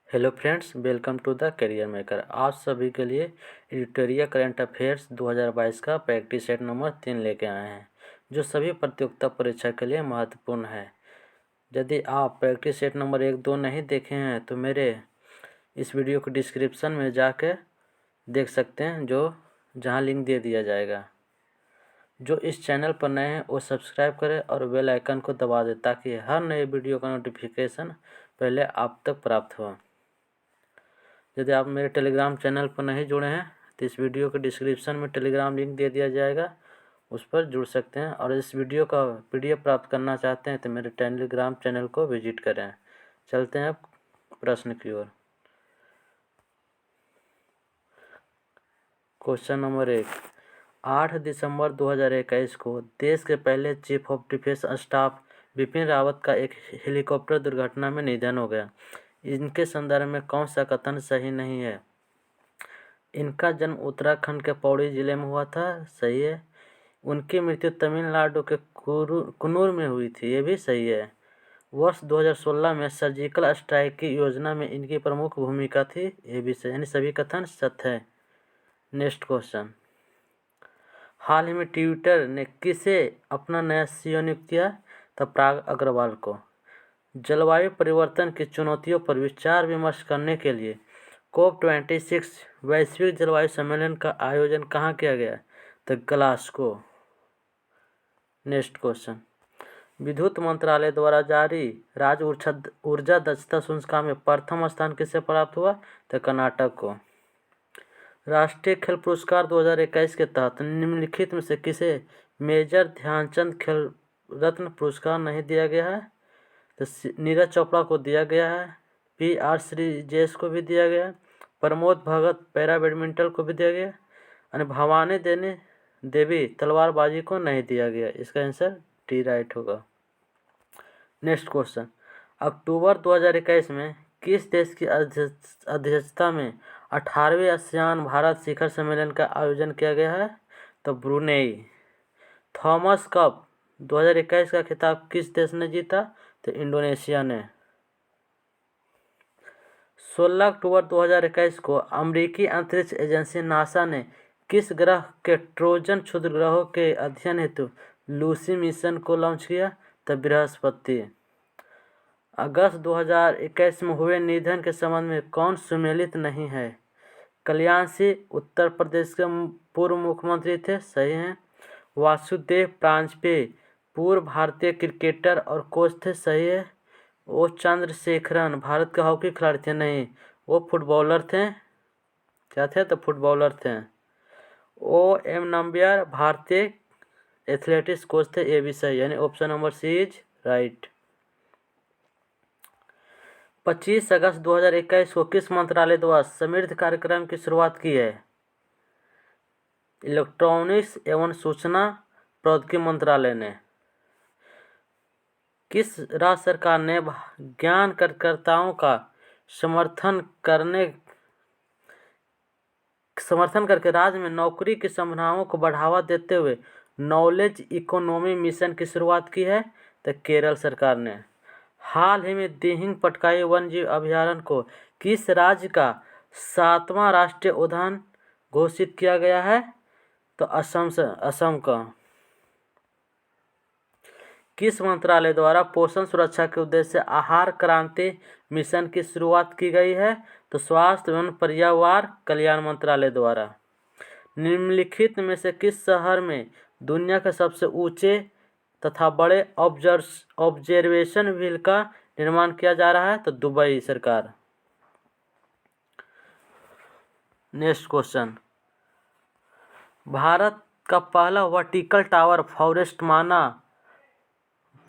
Hello friends, welcome to the career maker. आप सभी के लिए एडिटोरियल करंट अफेयर्स 2022 का प्रैक्टिस सेट नंबर 3 लेके आए हैं, जो सभी प्रतियोगिता परीक्षा के लिए महत्वपूर्ण है। यदि आप प्रैक्टिस सेट नंबर 1-2 नहीं देखे हैं तो मेरे इस वीडियो को डिस्क्रिप्शन में जाके देख सकते हैं, जहां लिंक दे दिया जाएगा। जो इस चैनल पर नए हैं वो सब्सक्राइब करें और बेल आइकन को दबा दें ताकि हर नए वीडियो का नोटिफिकेशन पहले आप तक प्राप्त हो। यदि आप मेरे टेलीग्राम चैनल पर नहीं जुड़े हैं तो इस वीडियो के डिस्क्रिप्शन में टेलीग्राम लिंक दे दिया जाएगा, उस पर जुड़ सकते हैं। और इस वीडियो का PDF प्राप्त करना चाहते हैं तो मेरे टेलीग्राम चैनल को विजिट करें। चलते हैं अब प्रश्न की ओर। Question number 1। 8 दिसंबर 2021 को देश के पहले chief of defence staff Bipin Rawat का एक हेलीकॉप्टर दुर्घटना में निधन हो गया। इनके संदर्भ में कौन सा कथन सही नहीं है? इनका जन्म उत्तराखंड के पौड़ी जिले में हुआ था, सही है। उनकी मृत्यु तमिलनाडु के कुन्नूर में हुई थी, ये भी सही है। वर्ष 2016 में सर्जिकल स्ट्राइक की योजना में इनकी प्रमुख भूमिका थी, ये भी सही, यानी सभी कथन सत्य है। Next question. हाल ही में ट्विटर ने किसे अपना नया CEO नियुक्त किया? तो पराग अग्रवाल को। जलवायु परिवर्तन की चुनौतियों पर विचार विमर्श करने के लिए COP26 वैश्विक जलवायु सम्मेलन का आयोजन कहाँ किया गया? तो ग्लासगो। Next question. विद्युत मंत्रालय द्वारा जारी राज्य ऊर्जा दक्षता सूचकांक में प्रथम स्थान किसे प्राप्त हुआ? तो कर्नाटक को। राष्ट्रीय खेल पुरस्कार 2021 के तहत निम्नलिखित में से किसे मेजर ध्यानचंद खेल रत्न पुरस्कार नहीं दिया गया है? तो नीरज चोपड़ा को दिया गया है, PR श्रीजेश को भी दिया गया, प्रमोद भगत पैरा बैडमिंटन को भी दिया गया, और भवानी देवी तलवारबाजी को नहीं दिया गया। इसका आंसर डी राइट होगा। Next question. अक्टूबर 2021 में किस देश की अध्यक्षता में 18वें आसियान भारत शिखर सम्मेलन का आयोजन किया गया है? तो ब्रुनेई। थॉमस कप 2021 का खिताब किस देश ने जीता? तो इंडोनेशिया ने। 16 अक्टूबर 2021 को अमेरिकी अंतरिक्ष एजेंसी नासा ने किस ग्रह के ट्रोजन क्षुद्र ग्रहों के अध्ययन हेतु लूसी मिशन को लॉन्च किया? तो बृहस्पति। अगस्त 2021 में हुए निधन के संबंध में कौन सुमेलित नहीं है? कल्याण सिंह उत्तर प्रदेश के पूर्व मुख्यमंत्री थे, सही हैं। वासुदेव प्रांजपे पूर्व भारतीय क्रिकेटर और कोच थे, सही है। ओ चंद्रशेखरन भारत के हॉकी खिलाड़ी थे, नहीं, वो फुटबॉलर थे। क्या थे? तो फुटबॉलर थे। OM नंबियार भारतीय एथलेटिक्स कोच थे, ये भी सही, यानी option number C is right. 25 अगस्त 2021 को किस मंत्रालय द्वारा समृद्ध कार्यक्रम की शुरुआत की है? इलेक्ट्रॉनिक्स एवं सूचना प्रौद्योगिकी मंत्रालय ने। किस राज्य सरकार ने ज्ञान कार्यकर्ताओं का समर्थन करके राज्य में नौकरी की संभावनाओं को बढ़ावा देते हुए नॉलेज इकोनॉमी मिशन की शुरुआत की है? तो केरल सरकार ने। हाल ही में दिहिंग पटकाई वन्यजीव अभयारण्य को किस राज्य का 7वां राष्ट्रीय उद्यान घोषित किया गया है? तो असम का। किस मंत्रालय द्वारा पोषण सुरक्षा के उद्देश्य से आहार क्रांति मिशन की शुरुआत की गई है? तो स्वास्थ्य एवं पर्यावरण कल्याण मंत्रालय द्वारा। निम्नलिखित में से किस शहर में दुनिया के सबसे ऊंचे तथा बड़े ऑब्जर्वेशन व्हील का निर्माण किया जा रहा है? तो दुबई सरकार। Next question. भारत का पहला वर्टिकल टावर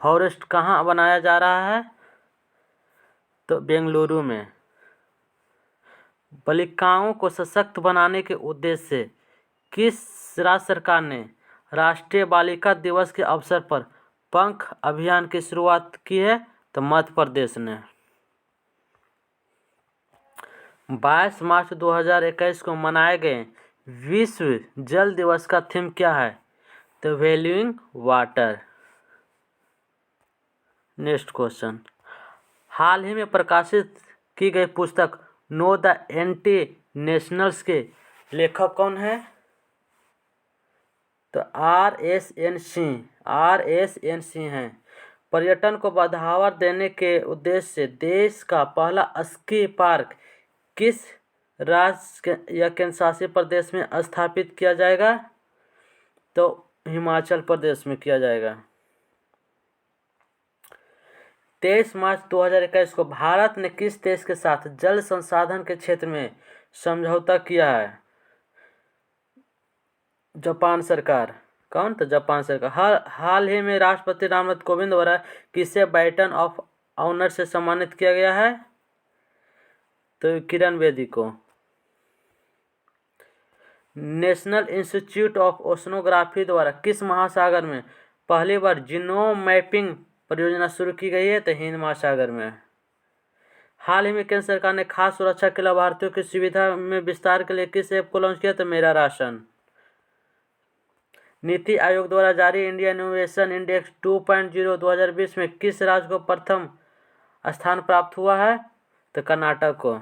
फॉरेस्ट कहाँ बनाया जा रहा है? तो बेंगलुरु में। बालिकाओं को सशक्त बनाने के उद्देश्य से किस राज्य सरकार ने राष्ट्रीय बालिका दिवस के अवसर पर पंख अभियान की शुरुआत की है? तो मध्य प्रदेश ने। 22 मार्च 2021 को मनाए गए विश्व जल दिवस का थीम क्या है? तो वैल्यूइंग वाटर। Next question. हाल ही में प्रकाशित की गई पुस्तक नो द एंटी नेशनल्स के लेखक कौन है? तो आर एस एन सिंह हैं। पर्यटन को बढ़ावा देने के उद्देश्य से देश का पहला स्की पार्क किस राज्य या केंद्र शासित प्रदेश में स्थापित किया जाएगा? तो हिमाचल प्रदेश में किया जाएगा। 23 मार्च 2021 को भारत ने किस देश के साथ जल संसाधन के क्षेत्र में समझौता किया है? जापान सरकार। कौन? तो जापान सरकार। हाल ही में राष्ट्रपति रामनाथ कोविंद द्वारा किसे बैटन ऑफ ऑनर से सम्मानित किया गया है? तो किरण बेदी को। नेशनल इंस्टीट्यूट ऑफ ओशनोग्राफी द्वारा किस महासागर में पहली बार जीनोम मैपिंग परियोजना शुरू की गई है? तो हिंद महासागर में। हाल ही में केंद्र सरकार ने खाद्य सुरक्षा के लाभार्थियों की सुविधा में विस्तार के लिए किस ऐप को लॉन्च किया? तो मेरा राशन। नीति आयोग द्वारा जारी इंडिया इनोवेशन इंडेक्स 2.0 2020 में किस राज्य को प्रथम स्थान प्राप्त हुआ है? तो कर्नाटक को।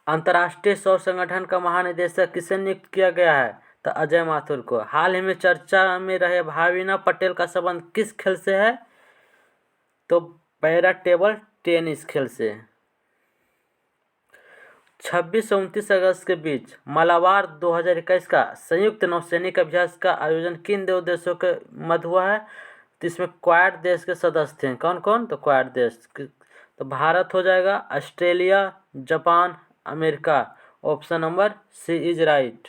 अंतर्राष्ट्रीय सौर संगठन का महानिदेशक किसे नियुक्त किया गया है? तो अजय माथुर को। हाल ही में चर्चा में रहे भाविना पटेल का संबंध किस खेल से है? तो पैरा टेबल टेनिस खेल से। 26 और 29 अगस्त के बीच मालाबार 2021 का संयुक्त नौसैनिक अभ्यास का आयोजन किन दो देशों के मध्य हुआ है? तो इसमें क्वाड देश के सदस्य थे। कौन कौन? तो क्वाड देश। तो भारत हो जाएगा, Australia, Japan, America. Option number C is right.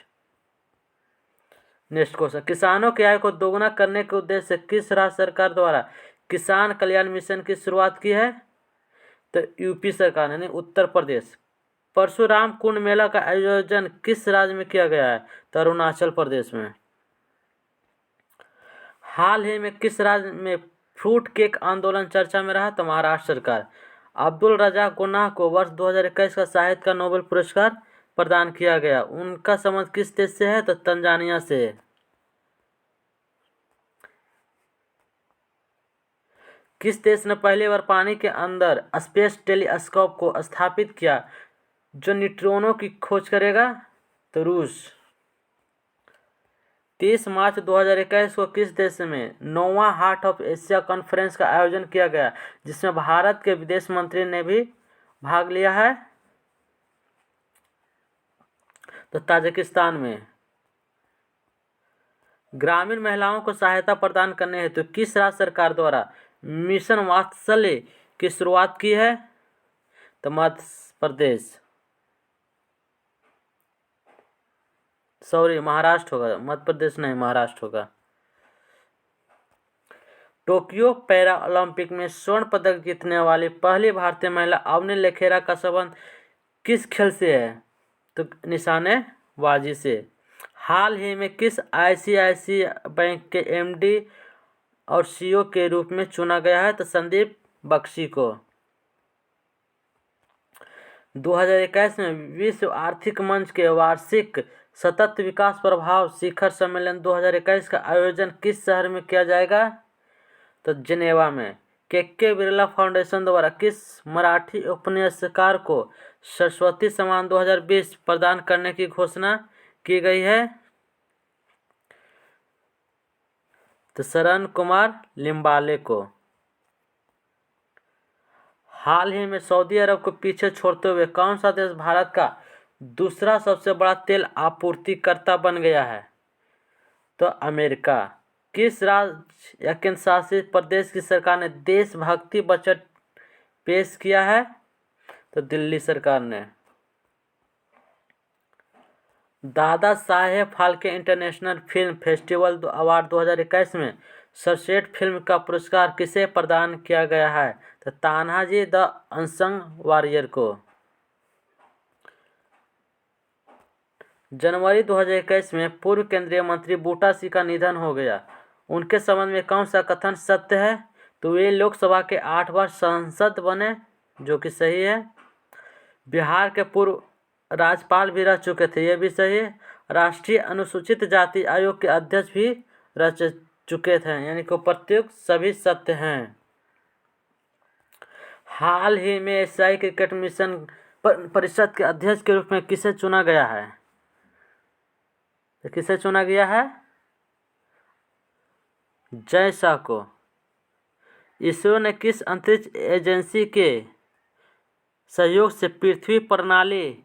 Next question, किसानों की आय को दोगुना करने के उद्देश्य से किस राज्य सरकार द्वारा किसान कल्याण मिशन की शुरुआत की है? तो यूपी सरकार यानी उत्तर प्रदेश। परशुराम कुंड मेला का आयोजन किस राज्य में किया गया है? तो अरुणाचल प्रदेश में। हाल ही में किस राज्य में फ्रूट केक आंदोलन चर्चा में रहा? तो महाराष्ट्र सरकार। अब्दुल रज़ाक गुनाह को वर्ष 2021 का साहित्य का नोबेल पुरस्कार प्रदान किया गया। उनका संबंध किस देश से है? तो तंजानिया से। किस देश ने पहली बार पानी के अंदर स्पेस टेलीस्कोप को स्थापित किया जो न्यूट्रॉनों की खोज करेगा? तो रूस। 30 मार्च 2021 को किस देश में 9वां हार्ट ऑफ एशिया कॉन्फ्रेंस का आयोजन किया गया जिसमें भारत के विदेश मंत्री ने भी भाग लिया है? तो ताजिकिस्तान में। ग्रामीण महिलाओं को सहायता प्रदान करने हेतु किस राज्य सरकार द्वारा मिशन वात्सल्य की शुरुआत की है? तो मध्य प्रदेश। सॉरी, महाराष्ट्र होगा, मध्य प्रदेश नहीं, महाराष्ट्र होगा। टोक्यो पैरा ओलंपिक में स्वर्ण पदक जीतने वाली पहली भारतीय महिला अवनी लेखेरा का संबंध किस खेल से है? तो निशानेबाजी से। हाल ही में किस आईसीआईसीआई बैंक के एमडी और सीईओ के रूप में चुना गया है? तो संदीप बख्शी को। 2021 में विश्व आर्थिक मंच के वार्षिक सतत विकास प्रभाव शिखर सम्मेलन 2021 का आयोजन किस शहर में किया जाएगा? तो जिनेवा में। के बिरला फाउंडेशन द्वारा किस मराठी उपन्यासकार को सरस्वती सम्मान 2020 प्रदान करने की घोषणा की गई है? तो शरण कुमार लिम्बाले को। हाल ही में सऊदी अरब को पीछे छोड़ते हुए कौन सा देश भारत का दूसरा सबसे बड़ा तेल आपूर्तिकर्ता बन गया है? तो अमेरिका। किस राज्य या केंद्र शासित प्रदेश की सरकार ने देशभक्ति बजट पेश किया है? तो दिल्ली सरकार ने। Dada Saheb Phalke international film festival award 2021 में सर्वश्रेष्ठ फिल्म का पुरस्कार किसे प्रदान किया गया है? तो तान्हाजी द अनसंग वॉरियर को। जनवरी 2021 में पूर्व केंद्रीय मंत्री बूटा सिंह का निधन हो गया। उनके संबंध में कौन सा कथन सत्य है? तो वे लोकसभा के 8 बार सांसद बने, जो कि सही है। बिहार के पूर्व राज्यपाल भी रह चुके थे, यह भी सही है। राष्ट्रीय अनुसूचित जाति आयोग के अध्यक्ष भी रह चुके थे, यानी कि प्रत्येक सभी सत्य हैं। हाल ही में एशियाई क्रिकेट मिशन परिषद के अध्यक्ष के रूप में किसे चुना गया है? तो किसे चुना गया है? जय शाह को। इसरो ने किस अंतरिक्ष एजेंसी के सहयोग से पृथ्वी प्रणाली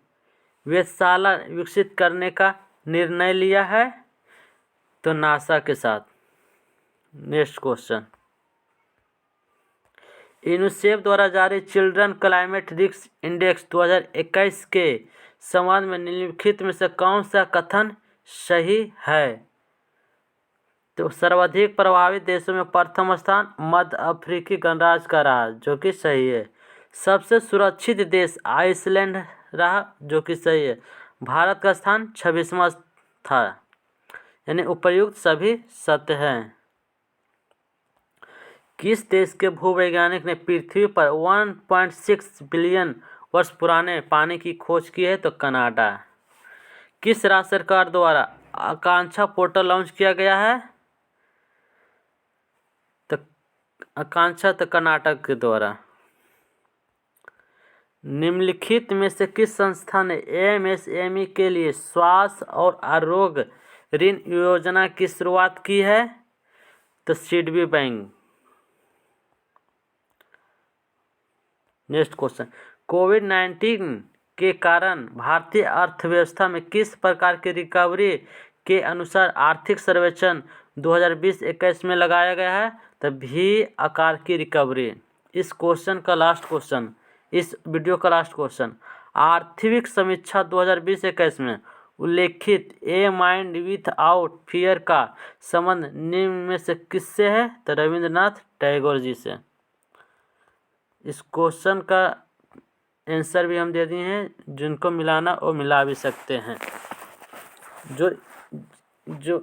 वेधशाला विकसित करने का निर्णय लिया है? तो नासा के साथ। नेक्स्ट क्वेश्चन, यूनिसेफ द्वारा जारी चिल्ड्रन क्लाइमेट रिस्क इंडेक्स 2021 के संबंध में निम्नलिखित में से कौन सा कथन सही है? तो सर्वाधिक प्रभावित देशों में प्रथम स्थान मध्य अफ्रीकी गणराज्य का रहा, जो कि सही है। सबसे सुरक्षित देश आइसलैंड रहा, जो कि सही है। भारत का स्थान 26वां था, यानी उपर्युक्त सभी सत्य हैं। किस देश के भूवैज्ञानिक ने पृथ्वी पर 1.6 बिलियन वर्ष पुराने पानी की खोज की है? तो कनाडा। किस राज्य सरकार द्वारा आकांक्षा पोर्टल लॉन्च किया गया है? तो आकांक्षा तो कर्नाटक के द्वारा। निम्नलिखित में से किस संस्था ने एमएसएमई के लिए स्वास्थ्य और आरोग्य ऋण योजना की शुरुआत की है? तो सिडबी बैंक। नेक्स्ट क्वेश्चन, कोविड-19 के कारण भारतीय अर्थव्यवस्था में किस प्रकार की रिकवरी के अनुसार आर्थिक सर्वेक्षण 2020-21 में लगाया गया है? तो भी आकार की रिकवरी। इस क्वेश्चन का लास्ट क्वेश्चन, इस वीडियो का लास्ट क्वेश्चन, आर्थिक समीक्षा 2020-21 में उल्लेखित a mind with out fear का संबंध निम्न में से किससे है? तो रविंद्रनाथ टैगोर जी से। इस क्वेश्चन का आंसर भी हम दे दिए हैं, जिनको मिलाना वो मिला भी सकते हैं। जो